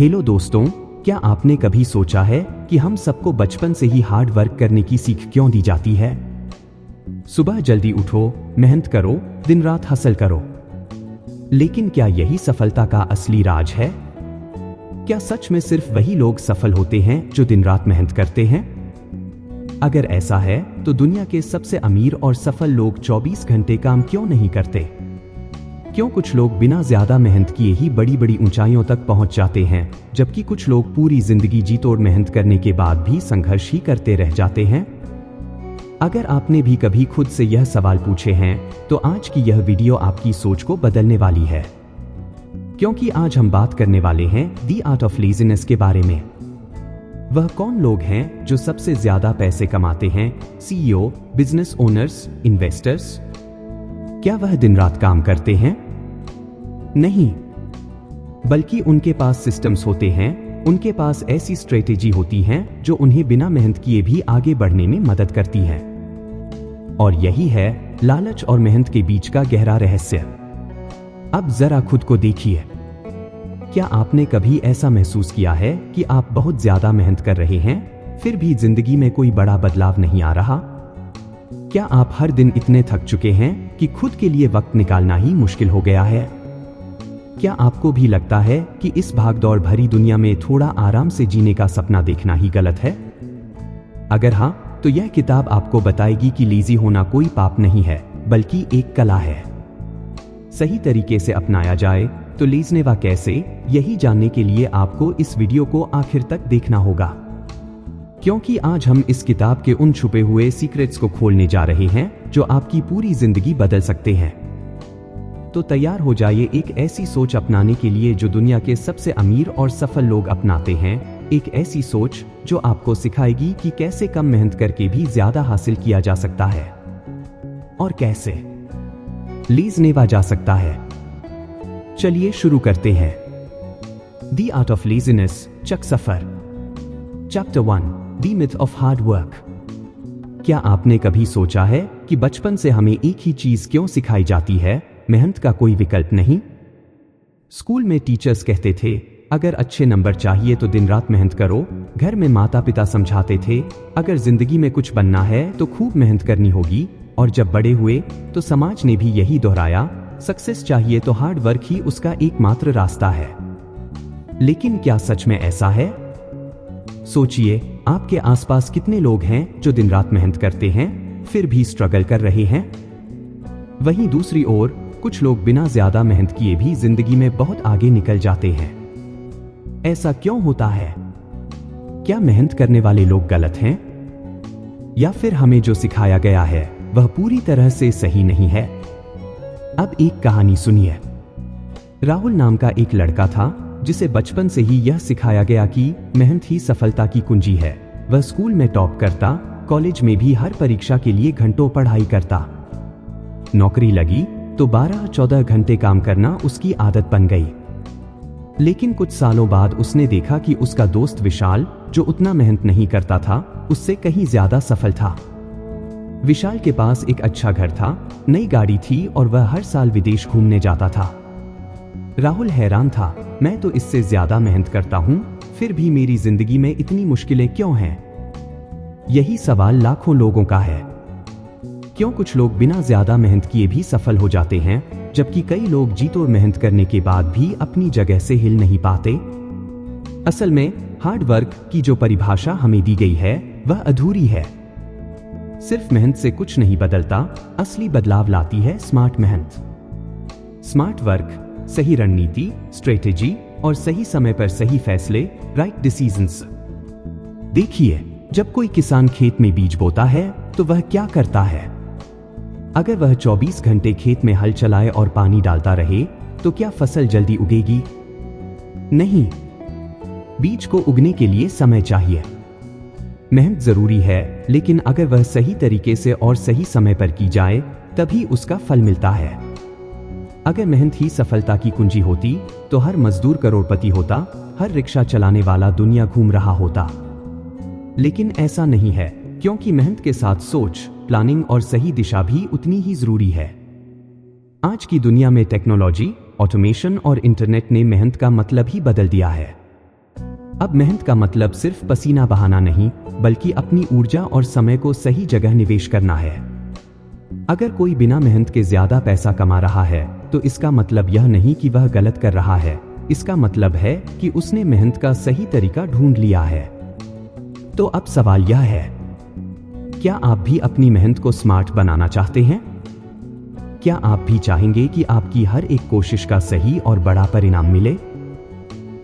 Hello दोस्तों, क्या आपने कभी सोचा है कि हम सबको बचपन से ही हार्ड वर्क करने की सीख क्यों दी जाती है? सुबह जल्दी उठो, मेहनत करो, दिन रात हसल करो। लेकिन क्या यही सफलता का असली राज है? क्या सच में सिर्फ वही लोग सफल होते हैं जो दिन रात मेहनत करते हैं? अगर ऐसा है तो दुनिया के सबसे अमीर और सफल लोग 24 घंटे काम क्यों नहीं करते? क्यों कुछ लोग बिना ज्यादा मेहनत किए ही बड़ी बड़ी ऊंचाइयों तक पहुंच जाते हैं, जबकि कुछ लोग पूरी जिंदगी जी तोड़ मेहनत करने के बाद भी संघर्ष ही करते रह जाते हैं? अगर आपने भी कभी खुद से यह सवाल पूछे हैं, तो आज की यह वीडियो आपकी सोच को बदलने वाली है। क्योंकि आज हम बात करने वाले हैं द आर्ट ऑफ लेजीनेस के बारे में। वह कौन लोग हैं जो सबसे ज्यादा पैसे कमाते हैं? CEO, business owners, investors? क्या वह दिन रात काम करते हैं? नहीं, बल्कि उनके पास सिस्टम्स होते हैं, उनके पास ऐसी स्ट्रेटेजी होती हैं जो उन्हें बिना मेहनत किए भी आगे बढ़ने में मदद करती है। और यही है लालच और मेहनत के बीच का गहरा रहस्य। अब जरा खुद को देखिए। क्या आपने कभी ऐसा महसूस किया है कि आप बहुत ज्यादा मेहनत कर रहे हैं, फिर भी जिंदगी में कोई बड़ा बदलाव नहीं आ रहा? क्या आप हर दिन इतने थक चुके हैं कि खुद के लिए वक्त निकालना ही मुश्किल हो गया है? क्या आपको भी लगता है कि इस भागदौड़ भरी दुनिया में थोड़ा आराम से जीने का सपना देखना ही गलत है? अगर हाँ, तो यह किताब आपको बताएगी कि लेजी होना कोई पाप नहीं है, बल्कि एक कला है। सही तरीके से अपनाया जाए तो लेज़नेवा कैसे, यही जानने के लिए आपको इस वीडियो को आखिर तक देखना होगा। क्योंकि आज हम इस किताब के उन छुपे हुए सीक्रेट्स को खोलने जा रहे हैं जो आपकी पूरी जिंदगी बदल सकते हैं। तो तैयार हो जाइए एक ऐसी सोच अपनाने के लिए जो दुनिया के सबसे अमीर और सफल लोग अपनाते हैं। एक ऐसी सोच जो आपको सिखाएगी कि कैसे कम मेहनत करके भी ज्यादा हासिल किया जा सकता है और कैसे लेज़नेवा जा सकता है। चलिए शुरू करते हैं। द आर्ट ऑफ लेजीनेस, चक सफर। Chapter 1, the myth of hard work. क्या आपने कभी सोचा है कि बचपन से हमें एक ही चीज क्यों सिखाई जाती है? मेहनत का कोई विकल्प नहीं। स्कूल में टीचर्स कहते थे, अगर अच्छे नंबर चाहिए तो दिन रात मेहनत करो। घर में माता पिता समझाते थे, अगर जिंदगी में कुछ बनना है तो खूब मेहनत करनी होगी। और जब बड़े हुए तो समाज ने भी यही दोहराया, सक्सेस चाहिए तो हार्ड वर्क ही उसका एकमात्र रास्ता है। लेकिन क्या सच में ऐसा है? सोचिए, आपके आसपास कितने लोग हैं जो दिन रात मेहनत करते हैं, फिर भी स्ट्रगल कर रहे हैं? वहीं दूसरी ओर कुछ लोग बिना ज्यादा मेहनत किए भी जिंदगी में बहुत आगे निकल जाते हैं। ऐसा क्यों होता है? क्या मेहनत करने वाले लोग गलत हैं? या फिर हमें जो सिखाया गया है वह पूरी तरह से सही नहीं है? अब एक कहानी सुनिए। राहुल नाम का एक लड़का था जिसे बचपन से ही यह सिखाया गया कि मेहनत ही सफलता की कुंजी है। वह स्कूल में टॉप करता, कॉलेज में भी हर परीक्षा के लिए घंटों पढ़ाई करता। नौकरी लगी तो 12-14 घंटे काम करना उसकी आदत बन गई। लेकिन कुछ सालों बाद उसने देखा कि उसका दोस्त विशाल, जो उतना मेहनत नहीं करता था, उससे कहीं ज्यादा सफल था। विशाल के पास एक अच्छा घर था, नई गाड़ी थी और वह हर साल विदेश घूमने जाता था। राहुल हैरान था, मैं तो इससे ज्यादा मेहनत करता हूं, फिर भी मेरी जिंदगी में इतनी मुश्किलें क्यों हैं? यही सवाल लाखों लोगों का है। क्यों कुछ लोग बिना ज्यादा मेहनत किए भी सफल हो जाते हैं, जबकि कई लोग जी तोड़ मेहनत करने के बाद भी अपनी जगह से हिल नहीं पाते? असल में हार्ड वर्क की जो परिभाषा हमें दी गई है वह अधूरी है। सिर्फ मेहनत से कुछ नहीं बदलता, असली बदलाव लाती है स्मार्ट मेहनत। स्मार्ट वर्क, सही रणनीति, स्ट्रेटेजी और सही समय पर सही फैसले, राइट डिसीजंस। देखिए, जब कोई किसान खेत में बीज बोता है तो वह क्या करता है? अगर वह 24 घंटे खेत में हल चलाए और पानी डालता रहे तो क्या फसल जल्दी उगेगी? नहीं, बीज को उगने के लिए समय चाहिए। मेहनत जरूरी है, लेकिन अगर वह सही तरीके से और सही समय पर की जाए तभी उसका फल मिलता है। अगर मेहनत ही सफलता की कुंजी होती तो हर मजदूर करोड़पति होता, हर रिक्शा चलाने वाला दुनिया घूम रहा होता। लेकिन ऐसा नहीं है, क्योंकि मेहनत के साथ सोच, प्लानिंग और सही दिशा भी उतनी ही जरूरी है। आज की दुनिया में टेक्नोलॉजी, ऑटोमेशन और इंटरनेट ने मेहनत का मतलब ही बदल दिया है। अब मेहनत का मतलब सिर्फ पसीना बहाना नहीं, बल्कि अपनी ऊर्जा और समय को सही जगह निवेश करना है। अगर कोई बिना मेहनत के ज्यादा पैसा कमा रहा है, तो इसका मतलब यह नहीं कि वह गलत कर रहा है। इसका मतलब है कि उसने मेहनत का सही तरीका ढूंढ लिया है। तो अब सवाल यह है, क्या आप भी अपनी मेहनत को स्मार्ट बनाना चाहते हैं? क्या आप भी चाहेंगे कि आपकी हर एक कोशिश का सही और बड़ा परिणाम मिले?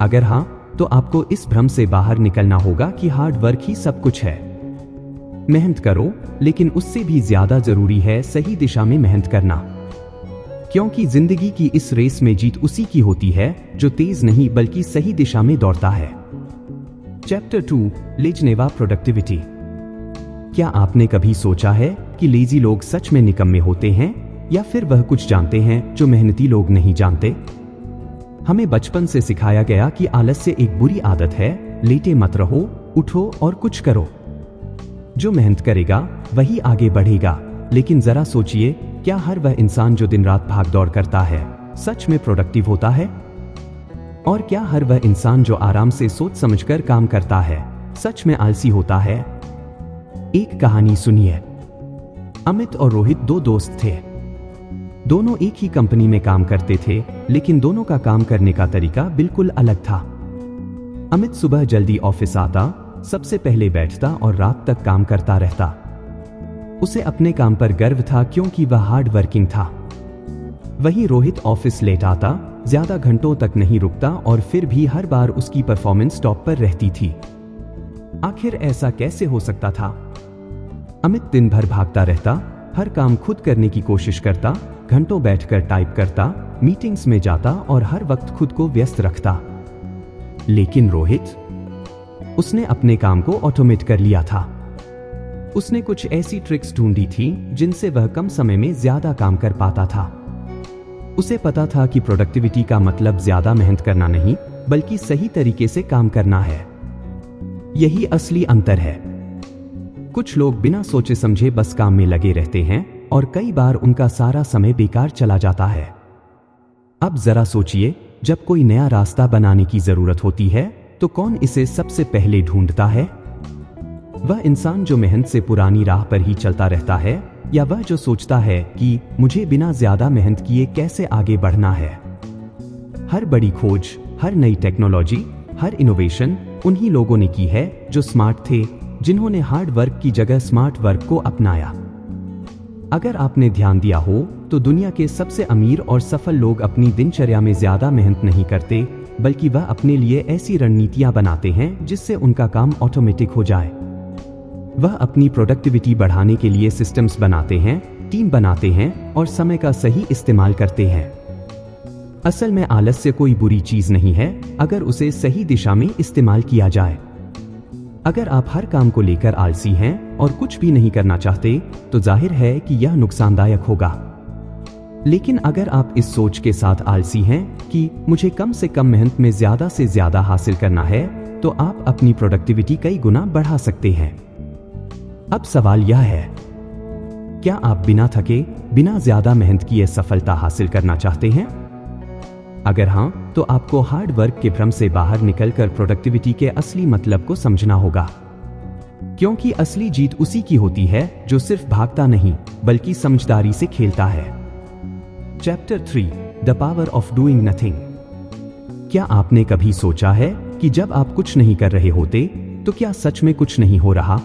अगर हाँ, तो आपको इस भ्रम से बाहर निकलना होगा कि हार्ड वर्क ही सब कुछ है। मेहनत करो, लेकिन उससे भी ज्यादा जरूरी है सही दिशा में मेहनत करना। क्योंकि जिंदगी की इस रेस में जीत उसी की होती है जो तेज नहीं बल्कि सही दिशा में दौड़ता है। Chapter 2, Lezhneva productivity. क्या आपने कभी सोचा है कि लेजी लोग सच में निकम्मे होते हैं, या फिर वह कुछ जानते हैं जो मेहनती लोग नहीं जानते? हमें बचपन से सिखाया गया कि आलस्य एक बुरी आदत है, लेटे मत रहो, उठो और कुछ करो। जो मेहनत करेगा वही आगे बढ़ेगा। लेकिन जरा सोचिए, क्या हर वह इंसान जो दिन रात भाग दौड़ करता है सच में प्रोडक्टिव होता है? और क्या हर वह इंसान जो आराम से सोच समझकर काम करता है सच में आलसी होता है? एक कहानी सुनिए। अमित और रोहित दो दोस्त थे। दोनों एक ही कंपनी में काम करते थे, लेकिन दोनों का काम करने का तरीका बिल्कुल अलग था। अमित सुबह जल्दी ऑफिस आता, सबसे पहले बैठता और रात तक काम करता रहता। उसे अपने काम पर गर्व था क्योंकि वह हार्ड वर्किंग था। वहीं रोहित ऑफिस लेट आता, ज्यादा घंटों तक नहीं रुकता और फिर भी हर बार उसकी परफॉर्मेंस टॉप पर रहती थी। आखिर ऐसा कैसे हो सकता था? अमित दिन भर भागता रहता, हर काम खुद करने की कोशिश करता, घंटों बैठकर टाइप करता, मीटिंग्स में जाता और हर वक्त खुद को व्यस्त रखता। लेकिन रोहित, उसने अपने काम को ऑटोमेट कर लिया था। उसने कुछ ऐसी ट्रिक्स ढूंढी थी जिनसे वह कम समय में ज्यादा काम कर पाता था। उसे पता था कि प्रोडक्टिविटी का मतलब ज्यादा मेहनत करना नहीं, बल्कि सही तरीके से काम करना है। यही असली अंतर है। कुछ लोग बिना सोचे समझे बस काम में लगे रहते हैं और कई बार उनका सारा समय बेकार चला जाता है। अब जरा सोचिए, जब कोई नया रास्ता बनाने की जरूरत होती है तो कौन इसे सबसे पहले ढूंढता है? वह इंसान जो मेहनत से पुरानी राह पर ही चलता रहता है, या वह जो सोचता है कि मुझे बिना ज्यादा मेहनत किए कैसे आगे बढ़ना है? हर बड़ी खोज, हर नई टेक्नोलॉजी, हर इनोवेशन उन्हीं लोगों ने की है जो स्मार्ट थे, जिन्होंने हार्ड वर्क की जगह स्मार्ट वर्क को अपनाया। अगर आपने ध्यान दिया हो तो दुनिया के सबसे अमीर और सफल लोग अपनी दिनचर्या में ज्यादा मेहनत नहीं करते, बल्कि वह अपने लिए ऐसी रणनीतियां बनाते हैं जिससे उनका काम ऑटोमेटिक हो जाए। वह अपनी प्रोडक्टिविटी बढ़ाने के लिए सिस्टम्स बनाते हैं, टीम बनाते हैं और समय का सही इस्तेमाल करते हैं। असल में आलस्य कोई बुरी चीज नहीं है अगर उसे सही दिशा में इस्तेमाल किया जाए। अगर आप हर काम को लेकर आलसी हैं और कुछ भी नहीं करना चाहते, तो जाहिर है कि यह नुकसानदायक होगा। लेकिन अगर आप इस सोच के साथ आलसी हैं कि मुझे कम से कम मेहनत में ज्यादा से ज्यादा हासिल करना है, तो आप अपनी प्रोडक्टिविटी कई गुना बढ़ा सकते हैं। अब सवाल यह है, क्या आप बिना थके, बिना ज्यादा मेहनत किए सफलता हासिल करना चाहते हैं? अगर हां, तो आपको हार्ड वर्क के भ्रम से बाहर निकलकर प्रोडक्टिविटी के असली मतलब को समझना होगा। क्योंकि असली जीत उसी की होती है जो सिर्फ भागता नहीं, बल्कि समझदारी से खेलता है। Chapter 3, the power of doing nothing. क्या आपने कभी सोचा है कि जब आप कुछ नहीं कर रहे होते, तो क्या सच में कुछ नहीं हो रहा?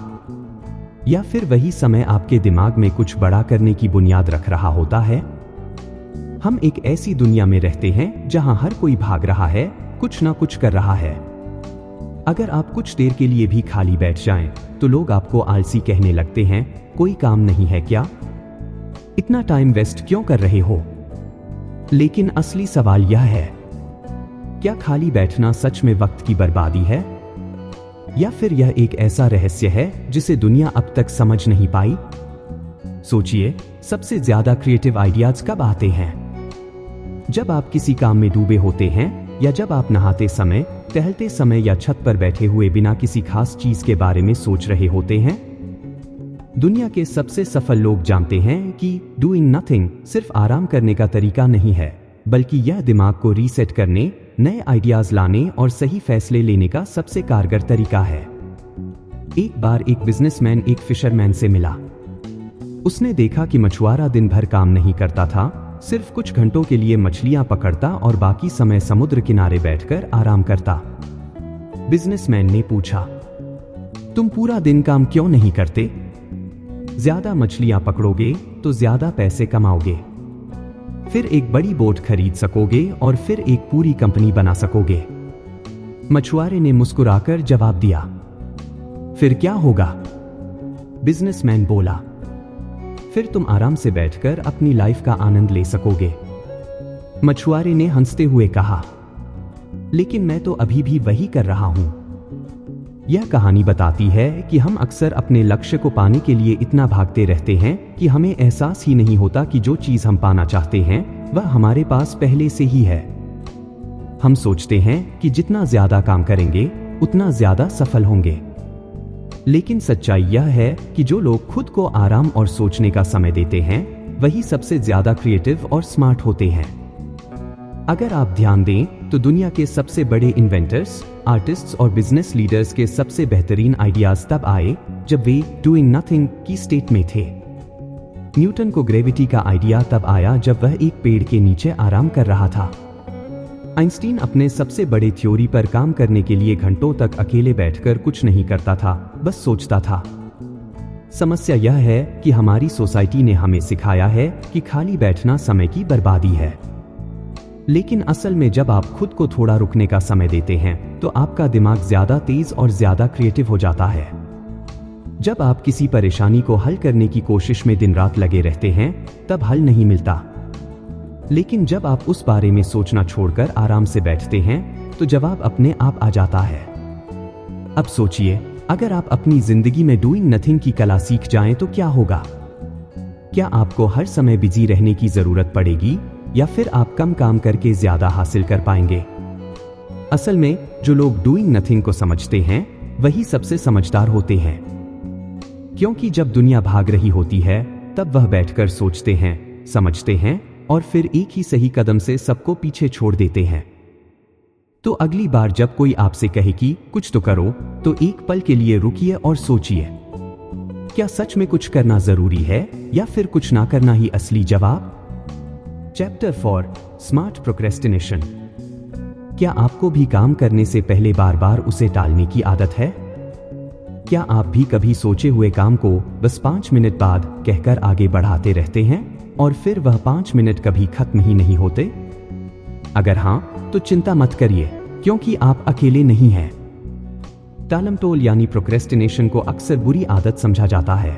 या फिर वही समय आपके दिमाग में कुछ बड़ा करने की बुनियाद रख रहा होता है? हम एक ऐसी दुनिया में रहते हैं जहां हर कोई भाग रहा है, कुछ ना कुछ कर रहा है। अगर आप कुछ देर के लिए भी खाली बैठ जाएं, तो लोग आपको आलसी कहने लगते हैं। कोई काम नहीं है क्या? इतना टाइम वेस्ट क्यों कर रहे हो? लेकिन असली सवाल यह है, क्या खाली बैठना सच में वक्त की बर्बादी है? या फिर यह एक ऐसा रहस्य है जिसे दुनिया अब तक समझ नहीं पाई? सोचिए, सबसे ज्यादा क्रिएटिव आइडियाज कब आते हैं? जब आप किसी काम में डूबे होते हैं, या जब आप नहाते समय, टहलते समय या छत पर बैठे हुए बिना किसी खास चीज के बारे में सोच रहे होते हैं। दुनिया के सबसे सफल लोग जानते हैं कि डूइंग नथिंग सिर्फ आराम करने का तरीका नहीं है, बल्कि यह दिमाग को रीसेट करने, नए आइडियाज लाने और सही फैसले लेने का सबसे कारगर तरीका है। एक बार एक बिजनेसमैन एक फिशरमैन से मिला। उसने देखा कि मछुआरा दिन भर काम नहीं करता था, सिर्फ कुछ घंटों के लिए मछलियां पकड़ता और बाकी समय समुद्र किनारे बैठकर आराम करता। बिजनेसमैन ने पूछा, तुम पूरा दिन काम क्यों नहीं करते? ज्यादा मछलियां पकड़ोगे तो ज्यादा पैसे कमाओगे, फिर एक बड़ी बोट खरीद सकोगे और फिर एक पूरी कंपनी बना सकोगे। मछुआरे ने मुस्कुराकर जवाब दिया, फिर क्या होगा? बिजनेसमैन बोला, फिर तुम आराम से बैठकर अपनी लाइफ का आनंद ले सकोगे। मछुआरे ने हंसते हुए कहा, लेकिन मैं तो अभी भी वही कर रहा हूं। यह कहानी बताती है कि हम अक्सर अपने लक्ष्य को पाने के लिए इतना भागते रहते हैं कि हमें एहसास ही नहीं होता कि जो चीज हम पाना चाहते हैं वह हमारे पास पहले से ही है। हम सोचते हैं कि जितना ज्यादा काम करेंगे उतना ज्यादा सफल होंगे, लेकिन सच्चाई यह है कि जो लोग खुद को आराम और सोचने का समय देते हैं वही सबसे ज्यादा क्रिएटिव और स्मार्ट होते हैं। अगर आप ध्यान दें तो दुनिया के सबसे बड़े इन्वेंटर्स, आर्टिस्ट्स और बिजनेस लीडर्स के सबसे बेहतरीन आइडियाज तब आए जब वे डूइंग नथिंग की स्टेट में थे। न्यूटन को ग्रेविटी का आइडिया तब आया जब वह एक पेड़ के नीचे आराम कर रहा था। आइंस्टीन अपने सबसे बड़े थ्योरी पर काम करने के लिए घंटों तक अकेले बैठकर कुछ नहीं करता था, बस सोचता था। समस्या यह है कि हमारी सोसाइटी ने हमें सिखाया है कि खाली बैठना समय की बर्बादी है, लेकिन असल में जब आप खुद को थोड़ा रुकने का समय देते हैं तो आपका दिमाग ज्यादा तेज और ज्यादा क्रिएटिव हो जाता है। जब आप किसी परेशानी को हल करने की कोशिश में दिन रात लगे रहते हैं तब हल नहीं मिलता, लेकिन जब आप उस बारे में सोचना छोड़कर आराम से बैठते हैं तो जवाब अपने आप आ जाता है। अब सोचिए, अगर आप अपनी जिंदगी में डूइंग नथिंग की कला सीख जाएं तो क्या होगा? क्या आपको हर समय बिजी रहने की जरूरत पड़ेगी या फिर आप कम काम करके ज्यादा हासिल कर पाएंगे? असल में जो लोग डूइंग नथिंग को समझते हैं वही सबसे समझदार होते हैं, क्योंकि जब दुनिया भाग रही होती है तब वह बैठकर सोचते हैं, समझते हैं और फिर एक ही सही कदम से सबको पीछे छोड़ देते हैं। तो अगली बार जब कोई आपसे कहे कि कुछ तो करो, तो एक पल के लिए रुकिए और सोचिए, क्या सच में कुछ करना जरूरी है या फिर कुछ ना करना ही असली जवाब? Chapter 4, smart procrastination. क्या आपको भी काम करने से पहले बार बार उसे टालने की आदत है? क्या आप भी कभी सोचे हुए काम को बस 5 मिनट बाद कहकर आगे बढ़ाते रहते हैं और फिर वह 5 मिनट कभी खत्म ही नहीं होते? अगर हां, तो चिंता मत करिए, क्योंकि आप अकेले नहीं हैं। टालमटोल यानी प्रोक्रेस्टिनेशन को अक्सर बुरी आदत समझा जाता है।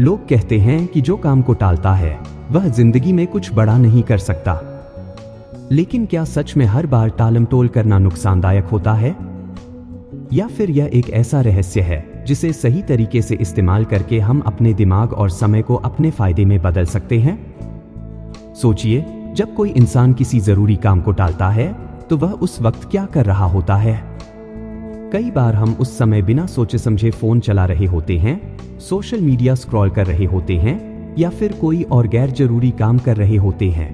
लोग कहते हैं कि जो काम को टालता है वह जिंदगी में कुछ बड़ा नहीं कर सकता, लेकिन क्या सच में हर बार टालमटोल करना नुकसानदायक होता है? या फिर यह एक ऐसा रहस्य है जिसे सही तरीके से इस्तेमाल करके हम अपने दिमाग और समय को अपने फायदे में बदल सकते हैं? सोचिए, जब कोई इंसान किसी जरूरी काम को टालता है तो वह उस वक्त क्या कर रहा होता है? कई बार हम उस समय बिना सोचे समझे फोन चला रहे होते हैं, सोशल मीडिया स्क्रॉल कर रहे होते हैं या फिर कोई और गैर जरूरी काम कर रहे होते हैं।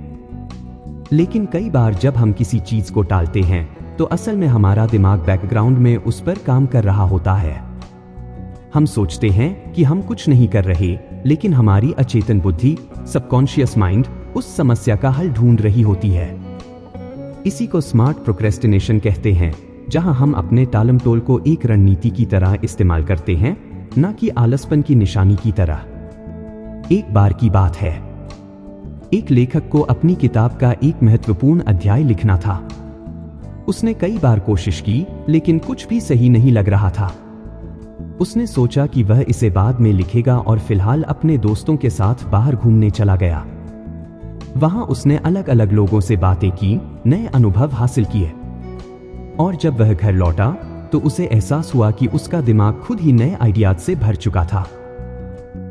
लेकिन कई बार जब हम किसी चीज को टालते हैं तो असल में हमारा दिमाग बैकग्राउंड में उस पर काम कर रहा होता है। हम सोचते हैं कि हम कुछ नहीं कर रहे, लेकिन हमारी अचेतन बुद्धि, सबकॉन्शियस माइंड, उस समस्या का हल ढूंढ रही होती है। इसी को स्मार्ट प्रोक्रेस्टिनेशन कहते हैं, जहां हम अपने टालमटोल को एक रणनीति की तरह इस्तेमाल करते हैं, न कि आलसपन की निशानी की तरह। एक बार की बात है, एक लेखक को अपनी किताब का एक महत्वपूर्ण अध्याय लिखना था। उसने कई बार कोशिश की, लेकिन कुछ भी सही नहीं लग रहा था। उसने सोचा कि वह इसे बाद में लिखेगा और फिलहाल अपने दोस्तों के साथ बाहर घूमने चला गया। वहां उसने अलग अलग लोगों से बातें की, नए अनुभव हासिल किए, और जब वह घर लौटा तो उसे एहसास हुआ कि उसका दिमाग खुद ही नए आइडियाज से भर चुका था।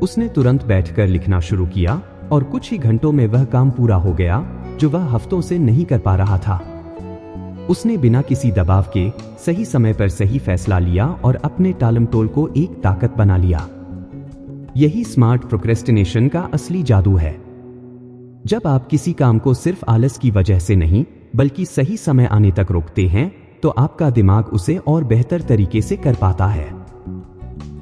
उसने तुरंत बैठकर लिखना शुरू किया और कुछ ही घंटों में वह काम पूरा हो गया जो वह हफ्तों से नहीं कर पा रहा था। उसने बिना किसी दबाव के सही समय पर सही फैसला लिया और अपने टालमटोल को एक ताकत बना लिया। यही स्मार्ट प्रोक्रेस्टिनेशन का असली जादू है। जब आप किसी काम को सिर्फ आलस की वजह से नहीं बल्कि सही समय आने तक रोकते हैं तो आपका दिमाग उसे और बेहतर तरीके से कर पाता है।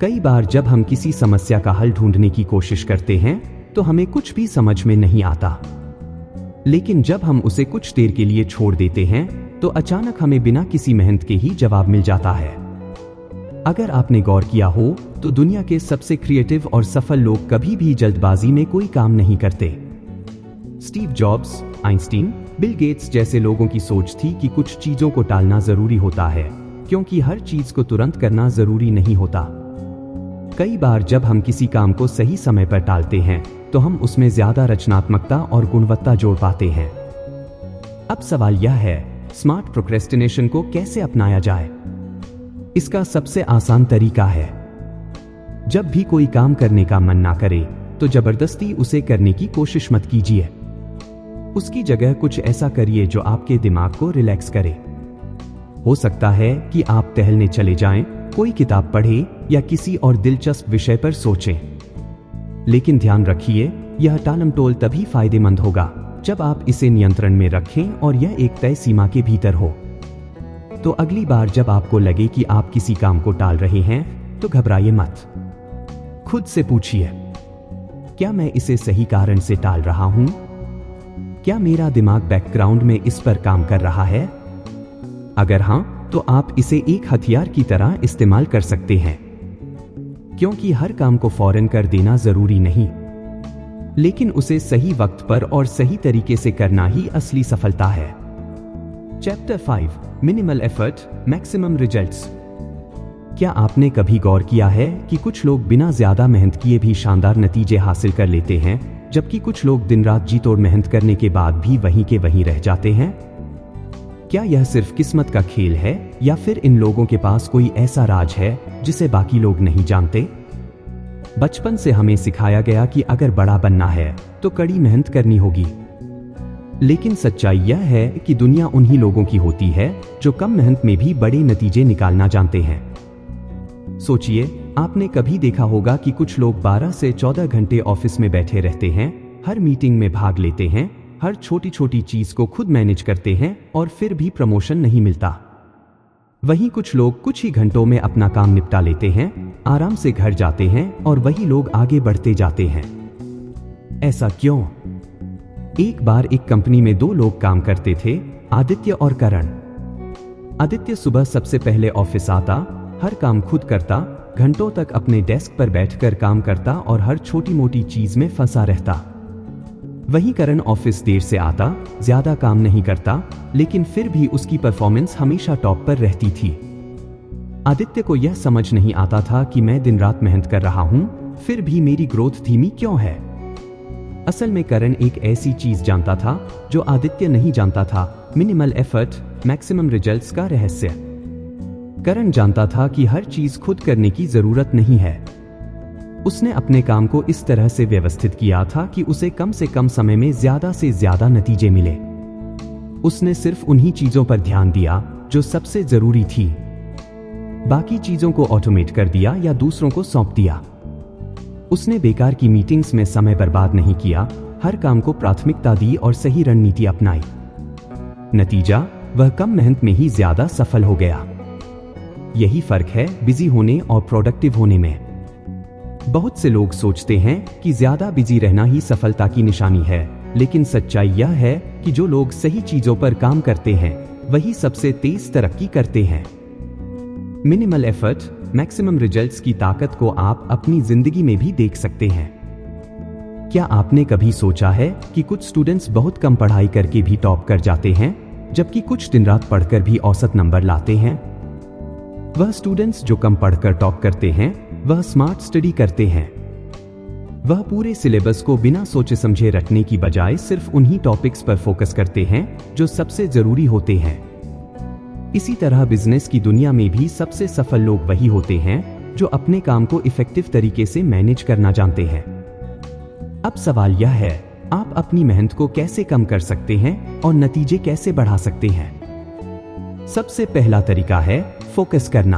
कई बार जब हम किसी समस्या का हल ढूंढने की कोशिश करते हैं तो हमें कुछ भी समझ में नहीं आता, लेकिन जब हम उसे कुछ देर के लिए छोड़ देते हैं तो अचानक हमें बिना किसी मेहनत के ही जवाब मिल जाता है। अगर आपने गौर किया हो तो दुनिया के सबसे क्रिएटिव और सफल लोग कभी भी जल्दबाजी में कोई काम नहीं करते। Steve jobs, Einstein, Bill Gates जैसे लोगों की सोच थी कि कुछ चीजों को टालना जरूरी होता है, क्योंकि हर चीज को तुरंत करना जरूरी नहीं होता। कई बार जब हम किसी काम को सही समय पर टालते हैं तो हम उसमें ज्यादा रचनात्मकता और गुणवत्ता जोड़ पाते हैं। अब सवाल यह है, स्मार्ट प्रोक्रेस्टिनेशन को कैसे अपनाया जाए? इसका सबसे आसान तरीका है, जब भी कोई काम करने का मन ना करे तो जबरदस्ती उसे करने की कोशिश मत कीजिए। उसकी जगह कुछ ऐसा करिए जो आपके दिमाग को रिलैक्स करे। हो सकता है कि आप टहलने चले जाएं, कोई किताब पढ़ें या किसी और दिलचस्प विषय पर सोचें। लेकिन ध्यान रखिए, यह टालमटोल तभी फायदेमंद होगा जब आप इसे नियंत्रण में रखें और यह एक तय सीमा के भीतर हो। तो अगली बार जब आपको लगे कि आप किसी काम को टाल रहे हैं तो घबराइए मत। खुद से पूछिए, क्या मैं इसे सही कारण से टाल रहा हूं? क्या मेरा दिमाग बैकग्राउंड में इस पर काम कर रहा है? अगर हां, तो आप इसे एक हथियार की तरह इस्तेमाल कर सकते हैं, क्योंकि हर काम को फौरन कर देना जरूरी नहीं, लेकिन उसे सही वक्त पर और सही तरीके से करना ही असली सफलता है। Chapter 5, minimal effort, maximum results. क्या आपने कभी गौर किया है कि कुछ लोग बिना ज्यादा मेहनत किए भी शानदार नतीजे हासिल कर लेते हैं, जबकि कुछ लोग दिन रात जी तोड़ मेहनत करने के बाद भी वहीं के वहीं रह जाते हैं? क्या यह सिर्फ किस्मत का खेल है या फिर इन लोगों के पास कोई ऐसा राज है जिसे बाकी लोग नहीं जानते? बचपन से हमें सिखाया गया कि अगर बड़ा बनना है तो कड़ी मेहनत करनी होगी, लेकिन सच्चाई यह है कि दुनिया उन्हीं लोगों की होती है जो कम मेहनत में भी बड़े नतीजे निकालना जानते हैं। सोचिए, आपने कभी देखा होगा कि कुछ लोग 12 से 14 घंटे ऑफिस में बैठे रहते हैं, हर मीटिंग में भाग लेते हैं, हर छोटी छोटी चीज को खुद मैनेज करते हैं और फिर भी प्रमोशन नहीं मिलता। वहीं कुछ लोग कुछ ही घंटों में अपना काम निपटा लेते हैं, आराम से घर जाते हैं और वही लोग आगे बढ़ते जाते हैं। ऐसा क्यों? एक बार एक कंपनी में 2 लोग काम करते थे, आदित्य और करण। आदित्य सुबह सबसे पहले ऑफिस आता, हर काम खुद करता, घंटों तक अपने डेस्क पर बैठकर काम करता और हर छोटी मोटी चीज में फंसा रहता। वहीं करण ऑफिस देर से आता, ज्यादा काम नहीं करता, लेकिन फिर भी उसकी परफॉर्मेंस हमेशा टॉप पर रहती थी। आदित्य को यह समझ नहीं आता था कि मैं दिन रात मेहनत कर रहा हूं, फिर भी मेरी ग्रोथ धीमी क्यों है। असल में करण एक ऐसी चीज जानता था जो आदित्य नहीं जानता था, मिनिमल एफर्ट, मैक्सिमम रिजल्ट्स का रहस्य। करण जानता था कि हर चीज खुद करने की जरूरत नहीं है। उसने अपने काम को इस तरह से व्यवस्थित किया था कि उसे कम से कम समय में ज्यादा से ज्यादा नतीजे मिले। उसने सिर्फ उन्हीं चीजों पर ध्यान दिया जो सबसे जरूरी थी, बाकी चीजों को ऑटोमेट कर दिया या दूसरों को सौंप दिया। उसने बेकार की मीटिंग्स में समय बर्बाद नहीं किया, हर काम को प्राथमिकता दी और सही रणनीति अपनाई। नतीजा, वह कम मेहनत में ही ज्यादा सफल हो गया। यही फर्क है बिजी होने और प्रोडक्टिव होने में। बहुत से लोग सोचते हैं कि ज्यादा बिजी रहना ही सफलता की निशानी है, लेकिन सच्चाई यह है कि जो लोग सही चीजों पर काम करते हैं वही सबसे तेज तरक्की करते हैं। मिनिमल एफर्ट, मैक्सिमम रिजल्ट्स की ताकत को आप अपनी जिंदगी में भी देख सकते हैं। क्या आपने कभी सोचा है कि कुछ स्टूडेंट्स बहुत कम पढ़ाई करके भी टॉप कर जाते हैं, जबकि कुछ दिन रात पढ़कर भी औसत नंबर लाते हैं? वह स्टूडेंट्स जो कम पढ़कर टॉप करते हैं, वह स्मार्ट स्टडी करते हैं। वह पूरे सिलेबस को बिना सोचे समझे रटने की बजाय सिर्फ उन्हीं टॉपिक्स पर फोकस करते हैं जो सबसे जरूरी होते हैं। इसी तरह बिजनेस की दुनिया में भी सबसे सफल लोग वही होते हैं जो अपने काम को इफेक्टिव तरीके से मैनेज करना जानते हैं। अब सवाल यह है, आप अपनी मेहनत को कैसे कम कर सकते हैं और नतीजे कैसे बढ़ा सकते हैं? सबसे पहला तरीका है फोकस करना।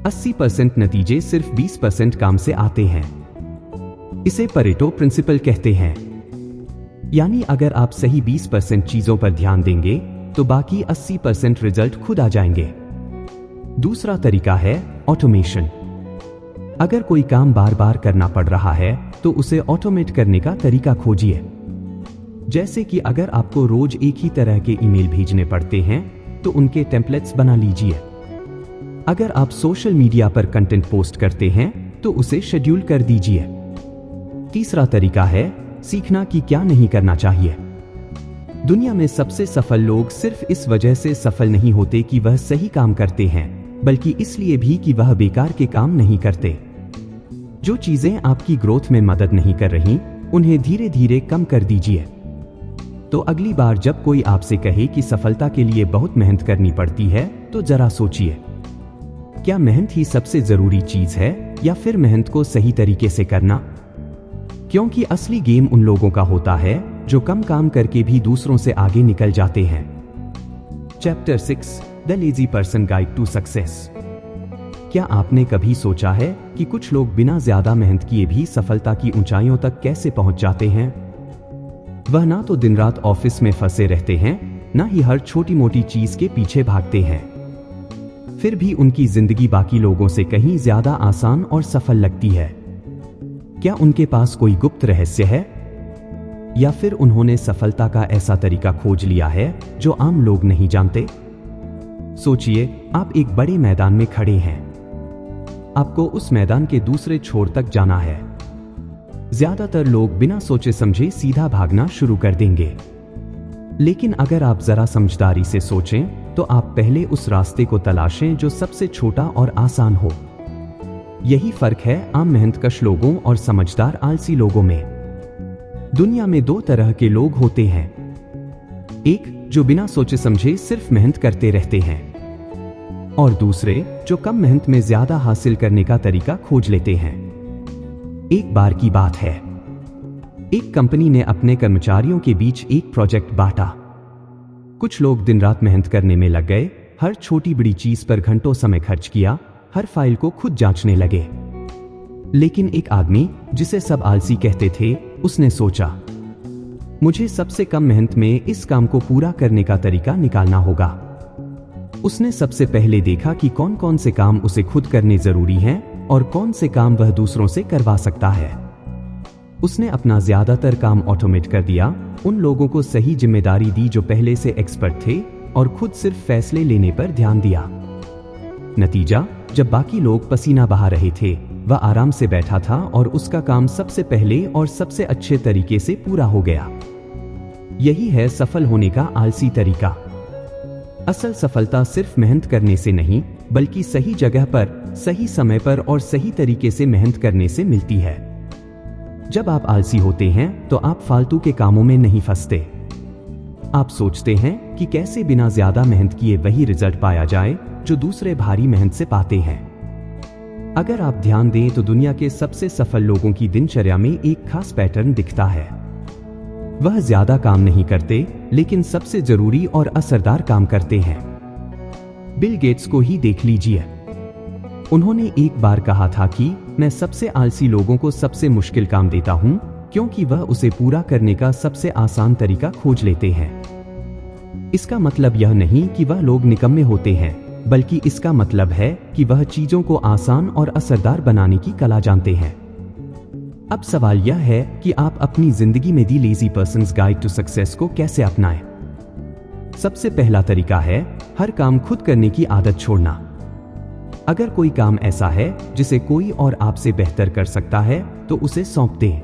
80% नतीजे सिर्फ 20% काम से आते हैं। इसे परेटो प्रिंसिपल कहते हैं। यानी अगर आप सही 20% चीजों पर ध्यान देंगे तो बाकी 80% रिजल्ट खुद आ जाएंगे। दूसरा तरीका है ऑटोमेशन। अगर कोई काम बार बार करना पड़ रहा है तो उसे ऑटोमेट करने का तरीका खोजिए। जैसे कि अगर आपको रोज एक ही तरह के ईमेल भेजने पड़ते हैं तो उनके टेम्पलेट्स बना लीजिए। अगर आप सोशल मीडिया पर कंटेंट पोस्ट करते हैं तो उसे शेड्यूल कर दीजिए। तीसरा तरीका है सीखना कि क्या नहीं करना चाहिए। दुनिया में सबसे सफल लोग सिर्फ इस वजह से सफल नहीं होते कि वह सही काम करते हैं, बल्कि इसलिए भी कि वह बेकार के काम नहीं करते। जो चीजें आपकी ग्रोथ में मदद नहीं कर रही, उन्हें धीरे धीरे कम कर दीजिए। तो अगली बार जब कोई आपसे कहे कि सफलता के लिए बहुत मेहनत करनी पड़ती है, तो जरा सोचिए, क्या मेहनत ही सबसे जरूरी चीज है या फिर मेहनत को सही तरीके से करना? क्योंकि असली गेम उन लोगों का होता है जो कम काम करके भी दूसरों से आगे निकल जाते हैं। Chapter 6 the lazy person guide to success. क्या आपने कभी सोचा है कि कुछ लोग बिना ज्यादा मेहनत किए भी सफलता की ऊंचाइयों तक कैसे पहुंच जाते हैं? वह ना तो दिन रात ऑफिस में फंसे रहते हैं, ना ही हर छोटी मोटी चीज के पीछे भागते हैं। फिर भी उनकी जिंदगी बाकी लोगों से कहीं ज्यादा आसान और सफल लगती है। क्या उनके पास कोई गुप्त रहस्य है? या फिर उन्होंने सफलता का ऐसा तरीका खोज लिया है जो आम लोग नहीं जानते? सोचिए, आप एक बड़े मैदान में खड़े हैं। आपको उस मैदान के दूसरे छोर तक जाना है। ज्यादातर लोग बिना सोचे समझे सीधा भागना शुरू कर देंगे। लेकिन अगर आप जरा समझदारी से सोचें तो आप पहले उस रास्ते को तलाशें जो सबसे छोटा और आसान हो। यही फर्क है आम मेहनतकश लोगों और समझदार आलसी लोगों में। दुनिया में दो तरह के लोग होते हैं। एक जो बिना सोचे समझे सिर्फ मेहनत करते रहते हैं, और दूसरे जो कम मेहनत में ज्यादा हासिल करने का तरीका खोज लेते हैं। एक बार की बात है, एक कंपनी ने अपने कर्मचारियों के बीच एक प्रोजेक्ट बांटा। कुछ लोग दिन रात मेहनत करने में लग गए, हर छोटी बड़ी चीज पर घंटों समय खर्च किया, हर फाइल को खुद जांचने लगे। लेकिन एक आदमी, जिसे सब आलसी कहते थे, उसने सोचा, मुझे सबसे कम मेहनत में इस काम को पूरा करने का तरीका निकालना होगा। उसने सबसे पहले देखा कि कौन कौन से काम उसे खुद करने जरूरी हैं और कौन से काम वह दूसरों से करवा सकता है। उसने अपना ज्यादातर काम ऑटोमेट कर दिया, उन लोगों को सही जिम्मेदारी दी जो पहले से एक्सपर्ट थे, और खुद सिर्फ फैसले लेने पर ध्यान दिया। नतीजा, जब बाकी लोग पसीना बहा रहे थे, वह आराम से बैठा था और उसका काम सबसे पहले और सबसे अच्छे तरीके से पूरा हो गया। यही है सफल होने का आलसी तरीका। असल सफलता सिर्फ मेहनत करने से नहीं, बल्कि सही जगह पर, सही समय पर और सही तरीके से मेहनत करने से मिलती है। जब आप आलसी होते हैं तो आप फालतू के कामों में नहीं फंसते। आप सोचते हैं कि कैसे बिना ज्यादा मेहनत किए वही रिजल्ट पाया जाए जो दूसरे भारी मेहनत से पाते हैं। अगर आप ध्यान दें तो दुनिया के सबसे सफल लोगों की दिनचर्या में एक खास पैटर्न दिखता है। वह ज्यादा काम नहीं करते, लेकिन सबसे जरूरी और असरदार काम करते हैं। बिल गेट्स को ही देख लीजिए। उन्होंने एक बार कहा था कि मैं सबसे आलसी लोगों को सबसे मुश्किल काम देता हूं, क्योंकि वह उसे पूरा करने का सबसे आसान तरीका खोज लेते हैं। इसका मतलब यह नहीं कि वह लोग निकम्मे होते हैं, बल्कि इसका मतलब है कि वह चीजों को आसान और असरदार बनाने की कला जानते हैं। अब सवाल यह है कि आप अपनी जिंदगी में the lazy persons guide to success को कैसे अपनाएं। सबसे पहला तरीका है हर काम खुद करने की आदत छोड़ना। अगर कोई काम ऐसा है जिसे कोई और आपसे बेहतर कर सकता है तो उसे सौंप दें।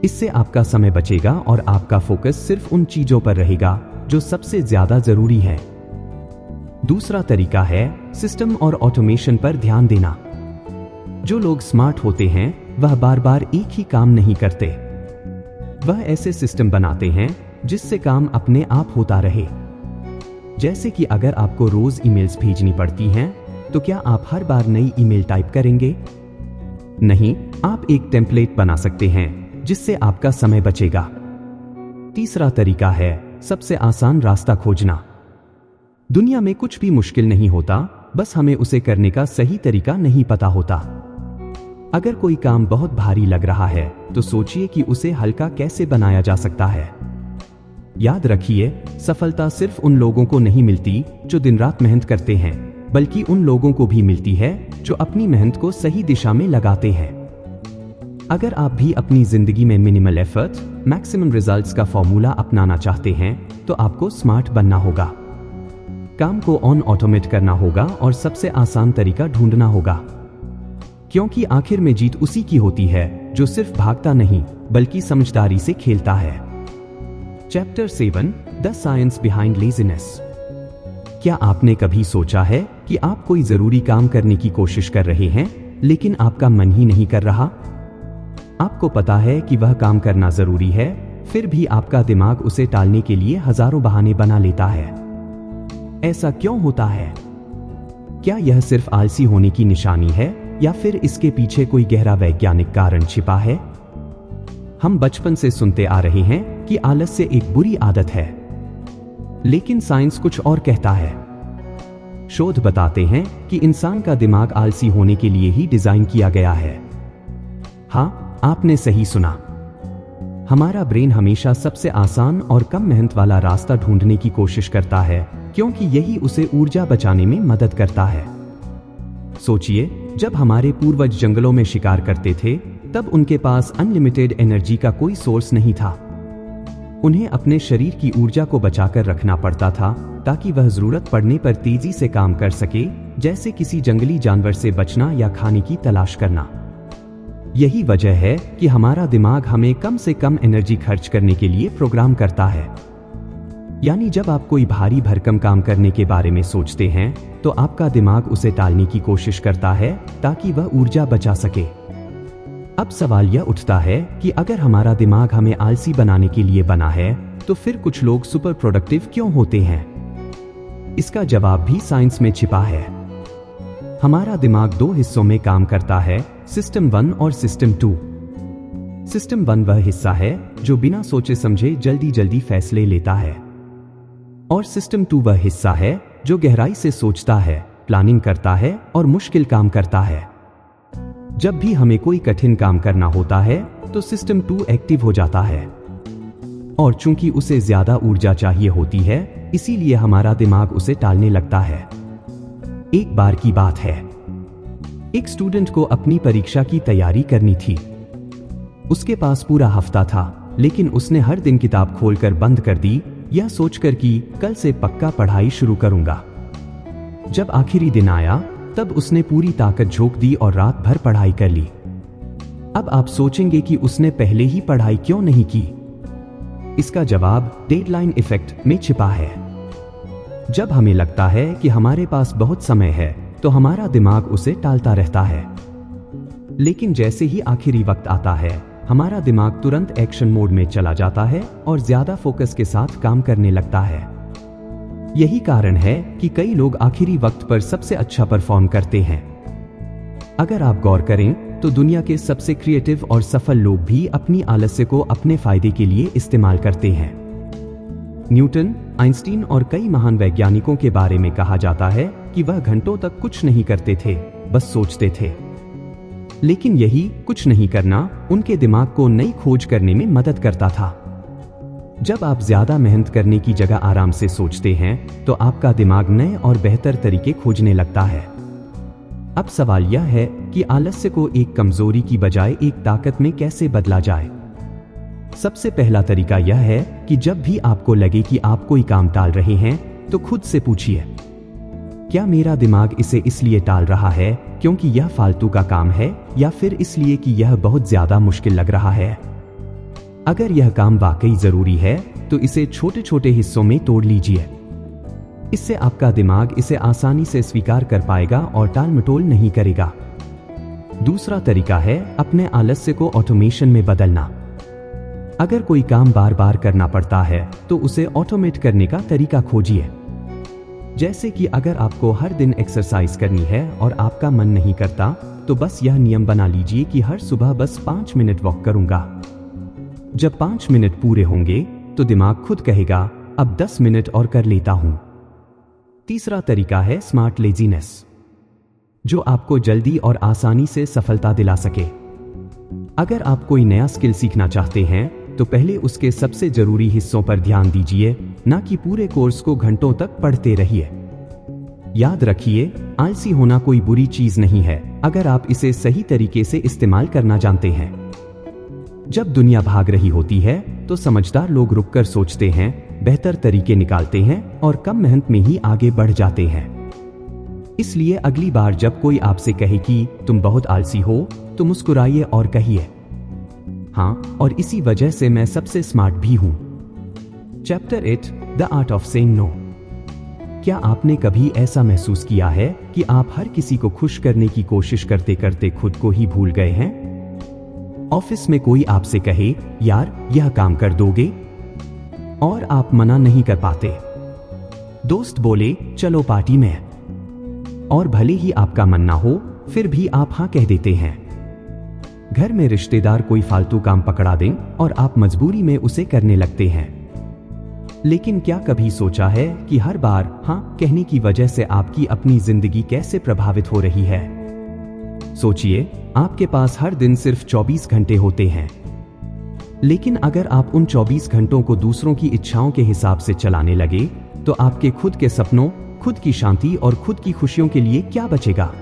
इससे आपका समय बचेगा और आपका फोकस सिर्फ उन चीजों पर रहेगा जो सबसे ज्यादा जरूरी है। दूसरा तरीका है सिस्टम और ऑटोमेशन पर ध्यान देना। जो लोग स्मार्ट होते हैं वह बार बार एक ही काम नहीं करते। वह ऐसे सिस्टम बनाते हैं जिससे काम अपने आप होता रहे। जैसे कि अगर आपको रोज ईमेल्स भेजनी पड़ती हैं, तो क्या आप हर बार नई ईमेल टाइप करेंगे? नहीं, आप एक टेम्पलेट बना सकते हैं जिससे आपका समय बचेगा। तीसरा तरीका है सबसे आसान रास्ता खोजना। दुनिया में कुछ भी मुश्किल नहीं होता, बस हमें उसे करने का सही तरीका नहीं पता होता। अगर कोई काम बहुत भारी लग रहा है तो सोचिए कि उसे हल्का कैसे बनाया जा सकता है। याद रखिए, सफलता सिर्फ उन लोगों को नहीं मिलती जो दिन रात मेहनत करते हैं, बल्कि उन लोगों को भी मिलती है जो अपनी मेहनत को सही दिशा में लगाते हैं। अगर आप भी अपनी जिंदगी में मिनिमल एफर्ट, मैक्सिमम रिजल्ट्स का फॉर्मूला अपनाना चाहते हैं तो आपको स्मार्ट बनना होगा। काम को ऑन ऑटोमेट करना होगा और सबसे आसान तरीका ढूंढना होगा, क्योंकि आखिर में जीत उसी की होती है जो सिर्फ भागता नहीं बल्कि समझदारी से खेलता है। Chapter 7, the science behind laziness. क्या आपने कभी सोचा है कि आप कोई जरूरी काम करने की कोशिश कर रहे हैं लेकिन आपका मन ही नहीं कर रहा? आपको पता है कि वह काम करना जरूरी है, फिर भी आपका दिमाग उसे टालने के लिए हजारों बहाने बना लेता है। ऐसा क्यों होता है? क्या यह सिर्फ आलसी होने की निशानी है या फिर इसके पीछे कोई गहरा वैज्ञानिक कारण छिपा है? हम बचपन से सुनते आ रहे हैं कि आलस्य एक बुरी आदत है, लेकिन साइंस कुछ और कहता है। शोध बताते हैं कि इंसान का दिमाग आलसी होने के लिए ही डिजाइन किया गया है। हाँ, आपने सही सुना। हमारा ब्रेन हमेशा सबसे आसान और कम मेहनत वाला रास्ता ढूंढने की कोशिश करता है, क्योंकि यही उसे ऊर्जा बचाने में मदद करता है। सोचिए, जब हमारे पूर्वज जंगलों में शिकार करते थे, तब उनके पास अनलिमिटेड एनर्जी का कोई सोर्स नहीं था। उन्हें अपने शरीर की ऊर्जा को बचाकर रखना पड़ता था ताकि वह जरूरत पड़ने पर तेजी से काम कर सके, जैसे किसी जंगली जानवर से बचना या खाने की तलाश करना। यही वजह है कि हमारा दिमाग हमें कम से कम एनर्जी खर्च करने के लिए प्रोग्राम करता है। यानी जब आप कोई भारी भरकम काम करने के बारे में सोचते हैं तो आपका दिमाग उसे टालने की कोशिश करता है ताकि वह ऊर्जा बचा सके। अब सवाल यह उठता है कि अगर हमारा दिमाग हमें आलसी बनाने के लिए बना है तो फिर कुछ लोग सुपर प्रोडक्टिव क्यों होते हैं? इसका जवाब भी साइंस में छिपा है। हमारा दिमाग दो हिस्सों में काम करता है, सिस्टम 1 और सिस्टम 2। सिस्टम 1 वह हिस्सा है जो बिना सोचे समझे जल्दी जल्दी फैसले लेता है, और सिस्टम 2 वह हिस्सा है जो गहराई से सोचता है, प्लानिंग करता है और मुश्किल काम करता है। जब भी हमें कोई कठिन काम करना होता है तो सिस्टम 2 एक्टिव हो जाता है, और चूंकि उसे ज्यादा ऊर्जा चाहिए होती है, इसीलिए हमारा दिमाग उसे टालने लगता है। एक बार की बात है, एक स्टूडेंट को अपनी परीक्षा की तैयारी करनी थी। उसके पास पूरा हफ्ता था, लेकिन उसने हर दिन किताब खोलकर बंद कर दी, यह सोचकर कि कल से पक्का पढ़ाई शुरू करूंगा। जब आखिरी दिन आया तब उसने पूरी ताकत झोंक दी और रात भर पढ़ाई कर ली। अब आप सोचेंगे कि उसने पहले ही पढ़ाई क्यों नहीं की? इसका जवाब डेडलाइन इफेक्ट में छिपा है। जब हमें लगता है कि हमारे पास बहुत समय है तो हमारा दिमाग उसे टालता रहता है, लेकिन जैसे ही आखिरी वक्त आता है, हमारा दिमाग तुरंत एक्शन मोड में चला जाता है और ज्यादा फोकस के साथ काम करने लगता है। यही कारण है कि कई लोग आखिरी वक्त पर सबसे अच्छा परफॉर्म करते हैं। अगर आप गौर करें तो दुनिया के सबसे क्रिएटिव और सफल लोग भी अपनी आलस्य को अपने फायदे के लिए इस्तेमाल करते हैं। न्यूटन, आइंस्टीन और कई महान वैज्ञानिकों के बारे में कहा जाता है कि वह घंटों तक कुछ नहीं करते थे, बस सोचते थे। लेकिन यही कुछ नहीं करना उनके दिमाग को नई खोज करने में मदद करता था। जब आप ज्यादा मेहनत करने की जगह आराम से सोचते हैं तो आपका दिमाग नए और बेहतर तरीके खोजने लगता है। अब सवाल यह है कि आलस्य को एक कमजोरी की बजाय एक ताकत में कैसे बदला जाए। सबसे पहला तरीका यह है कि जब भी आपको लगे कि आप कोई काम टाल रहे हैं तो खुद से पूछिए, क्या मेरा दिमाग इसे इसलिए टाल रहा है क्योंकि यह फालतू का काम है, या फिर इसलिए कि यह बहुत ज्यादा मुश्किल लग रहा है? अगर यह काम वाकई जरूरी है तो इसे छोटे छोटे हिस्सों में तोड़ लीजिए। इससे आपका दिमाग इसे आसानी से स्वीकार कर पाएगा और टाल मटोल नहीं करेगा। दूसरा तरीका है अपने आलस्य को ऑटोमेशन में बदलना। अगर कोई काम बार बार करना पड़ता है तो उसे ऑटोमेट करने का तरीका खोजिए। जैसे कि अगर आपको हर दिन एक्सरसाइज करनी है और आपका मन नहीं करता, तो बस यह नियम बना लीजिए कि हर सुबह बस 5 मिनट वॉक करूंगा। जब 5 मिनट पूरे होंगे तो दिमाग खुद कहेगा अब 10 मिनट और कर लेता हूं। तीसरा तरीका है स्मार्ट लेजीनेस। जो आपको जल्दी और आसानी से सफलता दिला सके। अगर आप कोई नया स्किल सीखना चाहते हैं तो पहले उसके सबसे जरूरी हिस्सों पर ध्यान दीजिए, ना कि पूरे कोर्स को घंटों तक पढ़ते रहिए। याद रखिए, आलसी होना कोई बुरी चीज नहीं है अगर आप इसे सही तरीके से इस्तेमाल करना जानते हैं। जब दुनिया भाग रही होती है तो समझदार लोग रुककर सोचते हैं, बेहतर तरीके निकालते हैं और कम मेहनत में ही आगे बढ़ जाते हैं। इसलिए अगली बार जब कोई आपसे कहे कि तुम बहुत आलसी हो तो मुस्कुराइए और कहिए, हाँ, और इसी वजह से मैं सबसे स्मार्ट भी हूं। Chapter 8 the art of saying no. क्या आपने कभी ऐसा महसूस किया है कि आप हर किसी को खुश करने की कोशिश करते करते खुद को ही भूल गए हैं? ऑफिस में कोई आपसे कहे, यार यह काम कर दोगे, और आप मना नहीं कर पाते। दोस्त बोले, चलो पार्टी में, और भले ही आपका मन ना हो फिर भी आप हाँ कह देते हैं। घर में रिश्तेदार कोई फालतू काम पकड़ा दें और आप मजबूरी में उसे करने लगते हैं। लेकिन क्या कभी सोचा है कि हर बार हाँ कहने की वजह से आपकी अपनी जिंदगी कैसे प्रभावित हो रही है? सोचिए, आपके पास हर दिन सिर्फ 24 घंटे होते हैं, लेकिन अगर आप उन 24 घंटों को दूसरों की इच्छाओं के हिसाब से चलाने लगे तो आपके खुद के सपनों, खुद की शांति और खुद की खुशियों के लिए क्या बचेगा?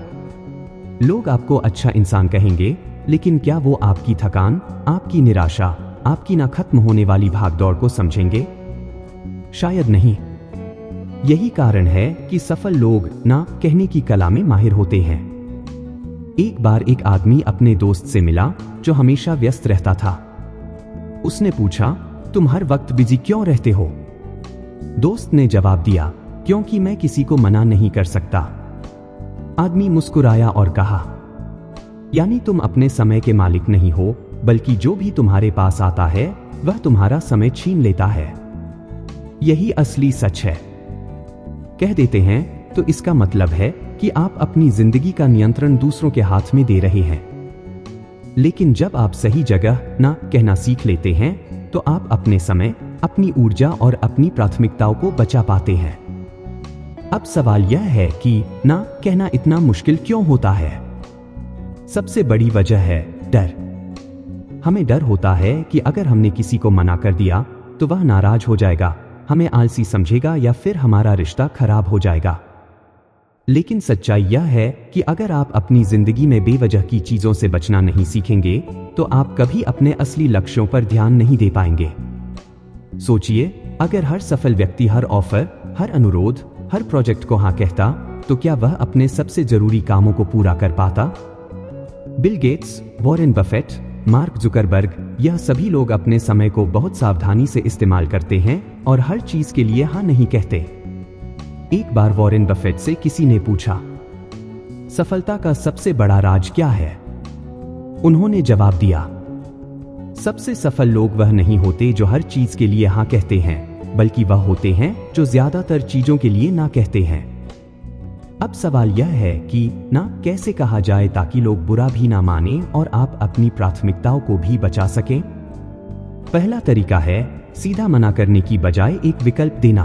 लोग आपको अच्छा इंसान कहेंगे, लेकिन क्या वो आपकी थकान, आपकी निराशा, आपकी ना खत्म होने वाली भागदौड़ को समझेंगे? शायद नहीं। यही कारण है कि सफल लोग ना कहने की कला में माहिर होते हैं। एक बार एक आदमी अपने दोस्त से मिला जो हमेशा व्यस्त रहता था। उसने पूछा, तुम हर वक्त बिजी क्यों रहते हो? दोस्त ने जवाब दिया, क्योंकि मैं किसी को मना नहीं कर सकता। आदमी मुस्कुराया और कहा, यानी तुम अपने समय के मालिक नहीं हो, बल्कि जो भी तुम्हारे पास आता है वह तुम्हारा समय छीन लेता है। यही असली सच है। कह देते हैं तो इसका मतलब है कि आप अपनी जिंदगी का नियंत्रण दूसरों के हाथ में दे रहे हैं। लेकिन जब आप सही जगह ना कहना सीख लेते हैं तो आप अपने समय, अपनी ऊर्जा और अपनी प्राथमिकताओं को बचा पाते हैं। अब सवाल यह है कि ना कहना इतना मुश्किल क्यों होता है? सबसे बड़ी वजह है डर। हमें डर होता है कि अगर हमने किसी को मना कर दिया तो वह नाराज हो जाएगा, हमें आलसी समझेगा या फिर हमारा रिश्ता खराब हो जाएगा। लेकिन सच्चाई यह है कि अगर आप अपनी जिंदगी में बेवजह की चीजों से बचना नहीं सीखेंगे तो आप कभी अपने असली लक्ष्यों पर ध्यान नहीं दे पाएंगे। सोचिए, अगर हर सफल व्यक्ति हर ऑफर, हर अनुरोध, हर प्रोजेक्ट को हाँ कहता तो क्या वह अपने सबसे जरूरी कामों को पूरा कर पाता? Bill Gates, Warren Buffett, mark Zuckerberg, यह सभी लोग अपने समय को बहुत सावधानी से इस्तेमाल करते हैं और हर चीज के लिए हाँ नहीं कहते। एक बार वॉरेन बफेट से किसी ने पूछा, सफलता का सबसे बड़ा राज क्या है? उन्होंने जवाब दिया, सबसे सफल लोग वह नहीं होते जो हर चीज के लिए हाँ कहते हैं, बल्कि वह होते हैं जो ज्यादातर चीजों के लिए ना कहते हैं। अब सवाल यह है कि ना कैसे कहा जाए ताकि लोग बुरा भी ना माने और आप अपनी प्राथमिकताओं को भी बचा सकें। पहला तरीका है सीधा मना करने की बजाय एक विकल्प देना।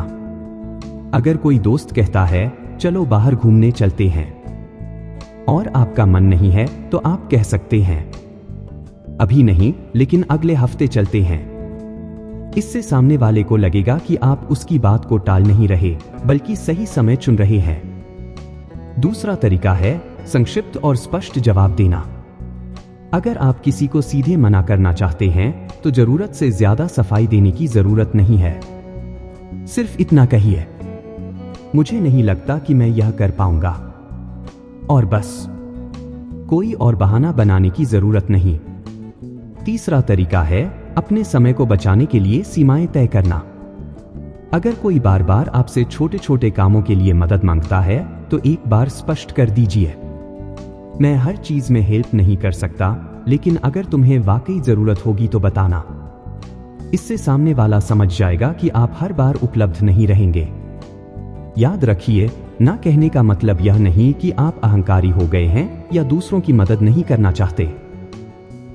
अगर कोई दोस्त कहता है, चलो बाहर घूमने चलते हैं, और आपका मन नहीं है तो आप कह सकते हैं, अभी नहीं, लेकिन अगले हफ्ते चलते हैं। इससे सामने वाले को लगेगा कि आप उसकी बात को टाल नहीं रहे, बल्कि सही समय चुन रहे हैं। दूसरा तरीका है संक्षिप्त और स्पष्ट जवाब देना। अगर आप किसी को सीधे मना करना चाहते हैं तो जरूरत से ज्यादा सफाई देने की जरूरत नहीं है। सिर्फ इतना कहिए, मुझे नहीं लगता कि मैं यह कर पाऊंगा, और बस। कोई और बहाना बनाने की जरूरत नहीं। तीसरा तरीका है अपने समय को बचाने के लिए सीमाएं तय करना। अगर कोई बार बार आपसे छोटे छोटे कामों के लिए मदद मांगता है तो एक बार स्पष्ट कर दीजिए, मैं हर चीज में हेल्प नहीं कर सकता, लेकिन अगर तुम्हें वाकई जरूरत होगी तो बताना। इससे सामने वाला समझ जाएगा कि आप हर बार उपलब्ध नहीं रहेंगे। याद रखिए, ना कहने का मतलब यह नहीं कि आप अहंकारी हो गए हैं या दूसरों की मदद नहीं करना चाहते।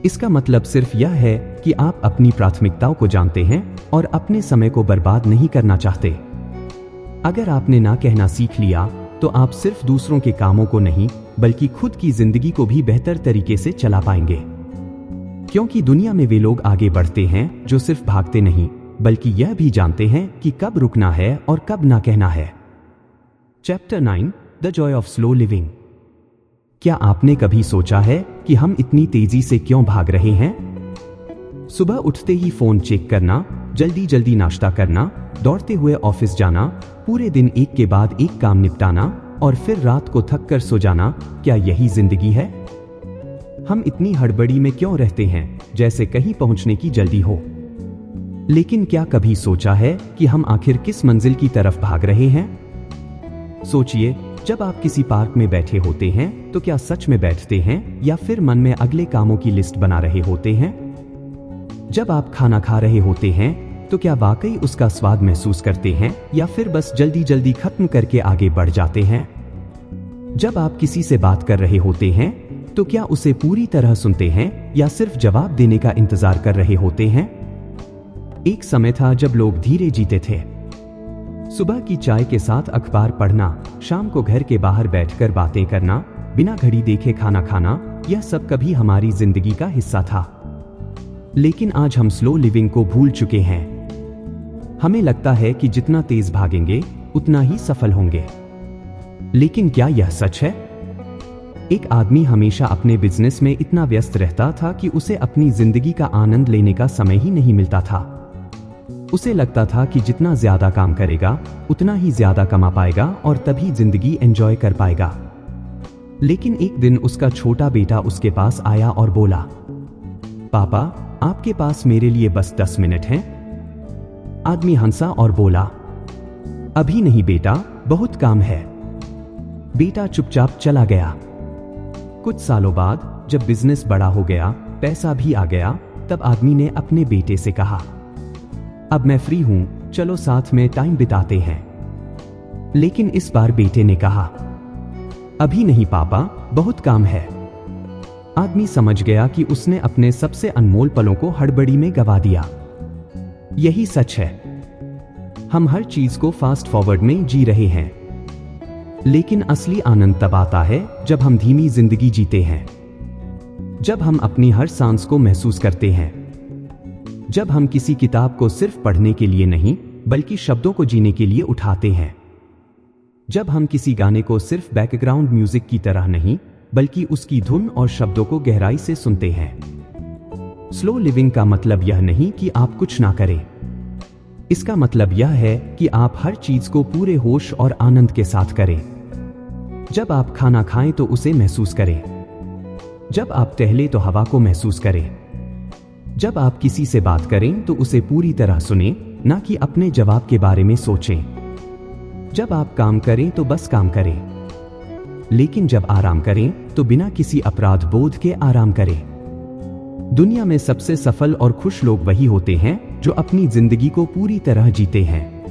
इसका मतलब सिर्फ यह है कि आप अपनी प्राथमिकताओं को जानते हैं और अपने समय को बर्बाद नहीं करना चाहते। अगर आपने ना कहना सीख लिया तो आप सिर्फ दूसरों के कामों को नहीं बल्कि खुद की जिंदगी को भी बेहतर तरीके से चला पाएंगे। क्योंकि दुनिया में वे लोग आगे बढ़ते हैं जो सिर्फ भागते नहीं बल्कि यह भी जानते हैं कि कब रुकना है और कब ना कहना है। Chapter 9 the Joy of slow living. क्या आपने कभी सोचा है कि हम इतनी तेजी से क्यों भाग रहे हैं? सुबह उठते ही फोन चेक करना, जल्दी जल्दी नाश्ता करना, दौड़ते हुए ऑफिस जाना, पूरे दिन एक के बाद एक काम निपटाना और फिर रात को थक कर सो जाना, क्या यही जिंदगी है? हम इतनी हड़बड़ी में क्यों रहते हैं जैसे कहीं पहुंचने की जल्दी हो? लेकिन क्या कभी सोचा है कि हम आखिर किस मंजिल की तरफ भाग रहे हैं? सोचिए, जब आप किसी पार्क में बैठे होते हैं तो क्या सच में बैठते हैं या फिर मन में अगले कामों की लिस्ट बना रहे होते हैं? जब आप खाना खा रहे होते हैं तो क्या वाकई उसका स्वाद महसूस करते हैं या फिर बस जल्दी जल्दी खत्म करके आगे बढ़ जाते हैं? जब आप किसी से बात कर रहे होते हैं तो क्या उसे पूरी तरह सुनते हैं या सिर्फ जवाब देने का इंतजार कर रहे होते हैं? एक समय था जब लोग धीरे जीते थे। सुबह की चाय के साथ अखबार पढ़ना, शाम को घर के बाहर बैठकर बातें करना, बिना घड़ी देखे खाना खाना, यह सब कभी हमारी जिंदगी का हिस्सा था। लेकिन आज हम स्लो लिविंग को भूल चुके हैं। हमें लगता है कि जितना तेज भागेंगे उतना ही सफल होंगे। लेकिन क्या यह सच है? एक आदमी हमेशा अपने बिजनेस में इतना व्यस्त रहता था कि उसे अपनी जिंदगी का आनंद लेने का समय ही नहीं मिलता था। उसे लगता था कि जितना ज्यादा काम करेगा उतना ही ज्यादा कमा पाएगा और तभी जिंदगी एंजॉय कर पाएगा। लेकिन एक दिन उसका छोटा बेटा उसके पास आया और बोला, पापा, आपके पास मेरे लिए बस 10 मिनट हैं? आदमी हंसा और बोला, अभी नहीं बेटा, बहुत काम है। बेटा चुपचाप चला गया। कुछ सालों बाद जब बिजनेस बड़ा हो गया, पैसा भी आ गया, तब आदमी ने अपने बेटे से कहा, अब मैं फ्री हूं, चलो साथ में टाइम बिताते हैं। लेकिन इस बार बेटे ने कहा, अभी नहीं पापा, बहुत काम है। आदमी समझ गया कि उसने अपने सबसे अनमोल पलों को हड़बड़ी में गवा दिया। यही सच है। हम हर चीज को फास्ट फॉरवर्ड में जी रहे हैं। लेकिन असली आनंद तब आता है जब हम धीमी जिंदगी जीते हैं, जब हम अपनी हर सांस को महसूस करते हैं, जब हम किसी किताब को सिर्फ पढ़ने के लिए नहीं बल्कि शब्दों को जीने के लिए उठाते हैं, जब हम किसी गाने को सिर्फ बैकग्राउंड म्यूजिक की तरह नहीं बल्कि उसकी धुन और शब्दों को गहराई से सुनते हैं। स्लो लिविंग का मतलब यह नहीं कि आप कुछ ना करें। इसका मतलब यह है कि आप हर चीज को पूरे होश और आनंद के साथ करें। जब आप खाना खाएं तो उसे महसूस करें। जब आप टहलें तो हवा को महसूस करें। जब आप किसी से बात करें तो उसे पूरी तरह सुनें, ना कि अपने जवाब के बारे में सोचें। जब आप काम करें तो बस काम करें। लेकिन जब आराम करें तो बिना किसी अपराध बोध के आराम करें। दुनिया में सबसे सफल और खुश लोग वही होते हैं जो अपनी जिंदगी को पूरी तरह जीते हैं,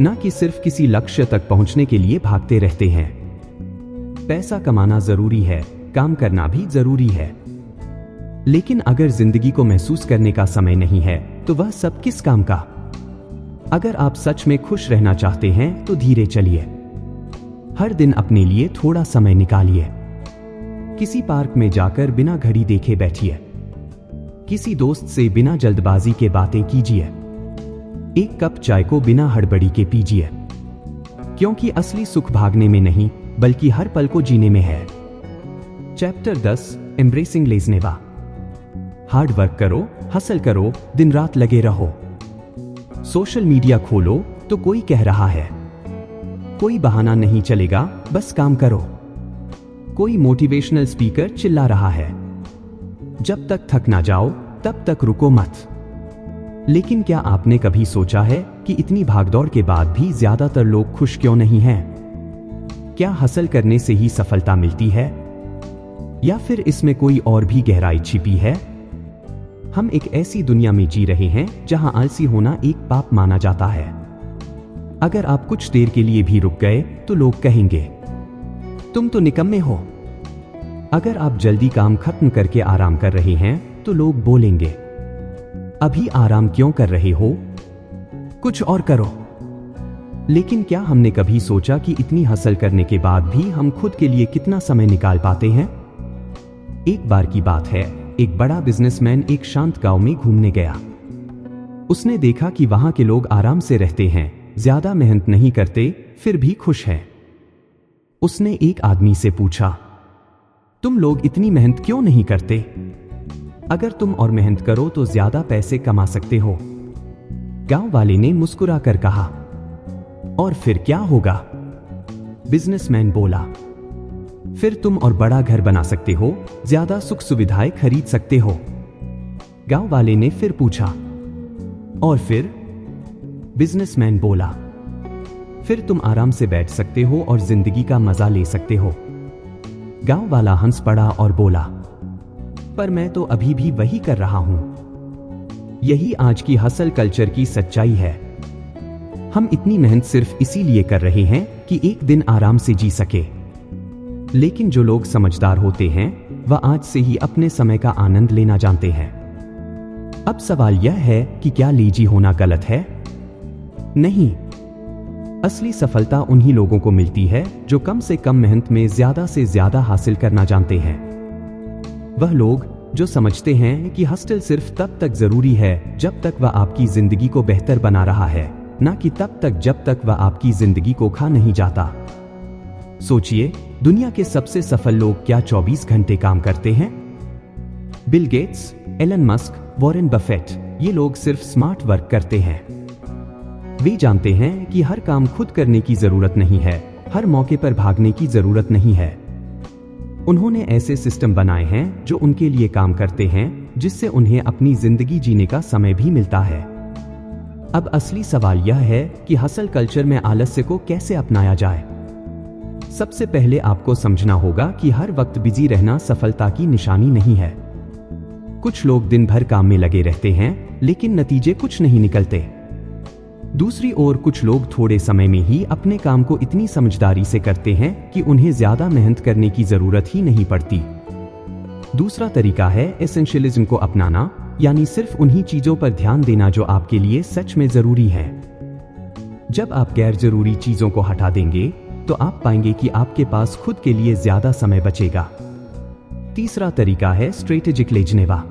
ना कि सिर्फ किसी लक्ष्य तक पहुंचने के लिए भागते रहते हैं। पैसा कमाना जरूरी है, काम करना भी जरूरी है, लेकिन अगर जिंदगी को महसूस करने का समय नहीं है तो वह सब किस काम का? अगर आप सच में खुश रहना चाहते हैं तो धीरे चलिए। हर दिन अपने लिए थोड़ा समय निकालिए। किसी पार्क में जाकर बिना घड़ी देखे बैठिए। किसी दोस्त से बिना जल्दबाजी के बातें कीजिए। एक कप चाय को बिना हड़बड़ी के पीजिए, क्योंकि असली सुख भागने में नहीं बल्कि हर पल को जीने में है। Chapter 10 embracing laziness. Hard work करो, हसल करो, दिन रात लगे रहो। सोशल मीडिया खोलो तो कोई कह रहा है, कोई बहाना नहीं चलेगा, बस काम करो। कोई मोटिवेशनल स्पीकर चिल्ला रहा है, जब तक थक ना जाओ तब तक रुको मत। लेकिन क्या आपने कभी सोचा है कि इतनी भागदौड़ के बाद भी ज्यादातर लोग खुश क्यों नहीं हैं? क्या हासिल करने से ही सफलता मिलती है, या फिर इसमें कोई और भी गहराई छिपी है? हम एक ऐसी दुनिया में जी रहे हैं जहां आलसी होना एक पाप माना जाता है। अगर आप कुछ देर के लिए भी रुक गए तो लोग कहेंगे, तुम तो निकम्मे हो। अगर आप जल्दी काम खत्म करके आराम कर रहे हैं तो लोग बोलेंगे, अभी आराम क्यों कर रहे हो, कुछ और करो। लेकिन क्या हमने कभी सोचा कि इतनी हसल करने के बाद भी हम खुद के लिए कितना समय निकाल पाते हैं? एक बार की बात है, एक बड़ा बिजनेसमैन एक शांत गांव में घूमने गया। उसने देखा कि वहां के लोग आराम से रहते हैं, ज्यादा मेहनत नहीं करते, फिर भी खुश हैं। उसने एक आदमी से पूछा, तुम लोग इतनी मेहनत क्यों नहीं करते? अगर तुम और मेहनत करो तो ज्यादा पैसे कमा सकते हो। गांव वाले ने मुस्कुरा कर कहा, और फिर क्या होगा? बिजनेसमैन बोला, फिर तुम और बड़ा घर बना सकते हो, ज्यादा सुख सुविधाएं खरीद सकते हो। गांव वाले ने फिर पूछा, और फिर? बिजनेसमैन बोला, फिर तुम आराम से बैठ सकते हो और जिंदगी का मजा ले सकते हो। गांव वाला हंस पड़ा और बोला, पर मैं तो अभी भी वही कर रहा हूं। यही आज की हसल कल्चर की सच्चाई है। हम इतनी मेहनत सिर्फ इसीलिए कर रहे हैं कि एक दिन आराम से जी सके। लेकिन जो लोग समझदार होते हैं वह आज से ही अपने समय का आनंद लेना जानते हैं। अब सवाल यह है कि क्या लेजी होना गलत है? नहीं। असली सफलता उन्हीं लोगों को मिलती है जो कम से कम मेहनत में ज्यादा से ज्यादा हासिल करना जानते हैं। वह लोग जो समझते हैं कि हसल सिर्फ तब तक जरूरी है जब तक वह आपकी जिंदगी को बेहतर बना रहा है, ना कि तब तक जब तक वह आपकी जिंदगी को खा नहीं जाता। सोचिए, दुनिया के सबसे सफल लोग क्या 24 घंटे काम करते हैं? Bill Gates, Elon Musk, Warren Buffett, ये लोग सिर्फ स्मार्ट वर्क करते हैं। वे जानते हैं कि हर काम खुद करने की जरूरत नहीं है, हर मौके पर भागने की जरूरत नहीं है। उन्होंने ऐसे सिस्टम बनाए हैं जो उनके लिए काम करते हैं, जिससे उन्हें अपनी जिंदगी जीने का समय भी मिलता है। अब असली सवाल यह है कि हसल कल्चर में आलस्य को कैसे अपनाया जाए। सबसे पहले आपको समझना होगा कि हर वक्त बिजी रहना सफलता की निशानी नहीं है। कुछ लोग दिन भर काम में लगे रहते हैं, लेकिन नतीजे कुछ नहीं निकलते। दूसरी ओर कुछ लोग थोड़े समय में ही अपने काम को इतनी समझदारी से करते हैं कि उन्हें ज्यादा मेहनत करने की जरूरत ही नहीं पड़ती। दूसरा तरीका है एसेंशियलिज्म को अपनाना, यानी सिर्फ उन्हीं चीजों पर ध्यान देना जो आपके लिए सच में जरूरी है। जब आप गैर जरूरी चीजों को हटा देंगे तो आप पाएंगे कि आपके पास खुद के लिए ज्यादा समय बचेगा। तीसरा तरीका है स्ट्रेटेजिक लेजनेवा।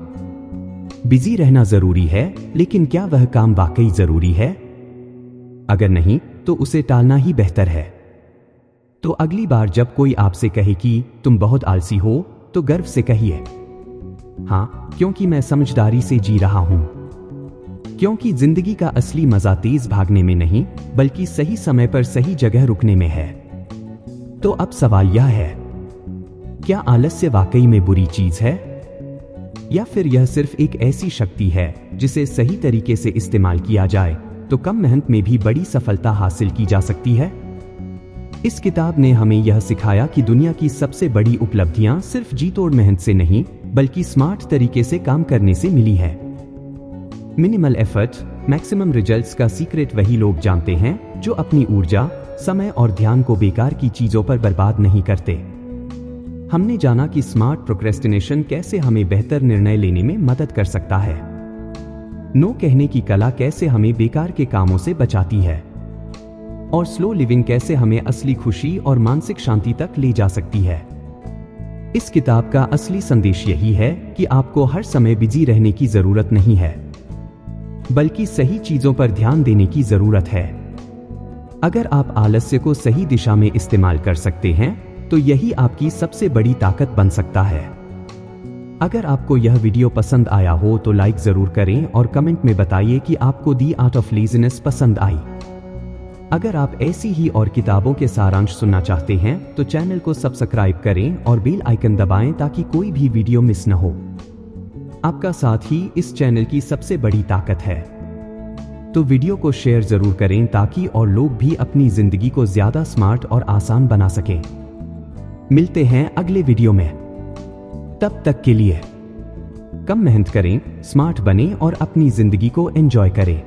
बिजी रहना जरूरी है, लेकिन क्या वह काम वाकई जरूरी है? अगर नहीं तो उसे टालना ही बेहतर है। तो अगली बार जब कोई आपसे कहे कि तुम बहुत आलसी हो, तो गर्व से कहिए, हाँ, क्योंकि मैं समझदारी से जी रहा हूं। क्योंकि जिंदगी का असली मजा तेज भागने में नहीं, बल्कि सही समय पर सही जगह रुकने में है। तो अब सवाल यह है, क्या आलस्य वाकई में बुरी चीज है, या फिर यह सिर्फ एक ऐसी शक्ति है जिसे सही तरीके से इस्तेमाल किया जाए तो कम मेहनत में भी बड़ी सफलता हासिल की जा सकती है? इस किताब ने हमें यह सिखाया कि दुनिया की सबसे बड़ी उपलब्धियां सिर्फ जी तोड़ मेहनत से नहीं, बल्कि स्मार्ट तरीके से काम करने से मिली है। मिनिमल एफर्ट, मैक्सिमम रिजल्ट्स का सीक्रेट वही लोग जानते हैं जो अपनी ऊर्जा, समय और ध्यान को बेकार की चीजों पर बर्बाद नहीं करते। हमने जाना कि स्मार्ट प्रोक्रेस्टिनेशन कैसे हमें बेहतर निर्णय लेने में मदद कर सकता है। नो कहने की कला कैसे हमें बेकार के कामों से बचाती है, और स्लो लिविंग कैसे हमें असली खुशी और मानसिक शांति तक ले जा सकती है। इस किताब का असली संदेश यही है कि आपको हर समय बिजी रहने की जरूरत नहीं है, बल्कि सही चीजों पर ध्यान देने की जरूरत है। अगर आप आलस्य को सही दिशा में इस्तेमाल कर सकते हैं तो यही आपकी सबसे बड़ी ताकत बन सकता है। अगर आपको यह वीडियो पसंद आया हो तो लाइक जरूर करें और कमेंट में बताइए कि आपको दी आर्ट ऑफ लेजीनेस पसंद आई। अगर आप ऐसी ही और किताबों के सारांश सुनना चाहते हैं तो चैनल को सब्सक्राइब करें और बेल आइकन दबाएं ताकि कोई भी वीडियो मिस न हो। आपका साथ ही इस चैनल की सबसे बड़ी ताकत है। तो वीडियो को शेयर जरूर करें ताकि और लोग भी अपनी जिंदगी को ज्यादा स्मार्ट और आसान बना सकें। मिलते हैं अगले वीडियो में। तब तक के लिए कम मेहनत करें, स्मार्ट बनें और अपनी जिंदगी को एंजॉय करें।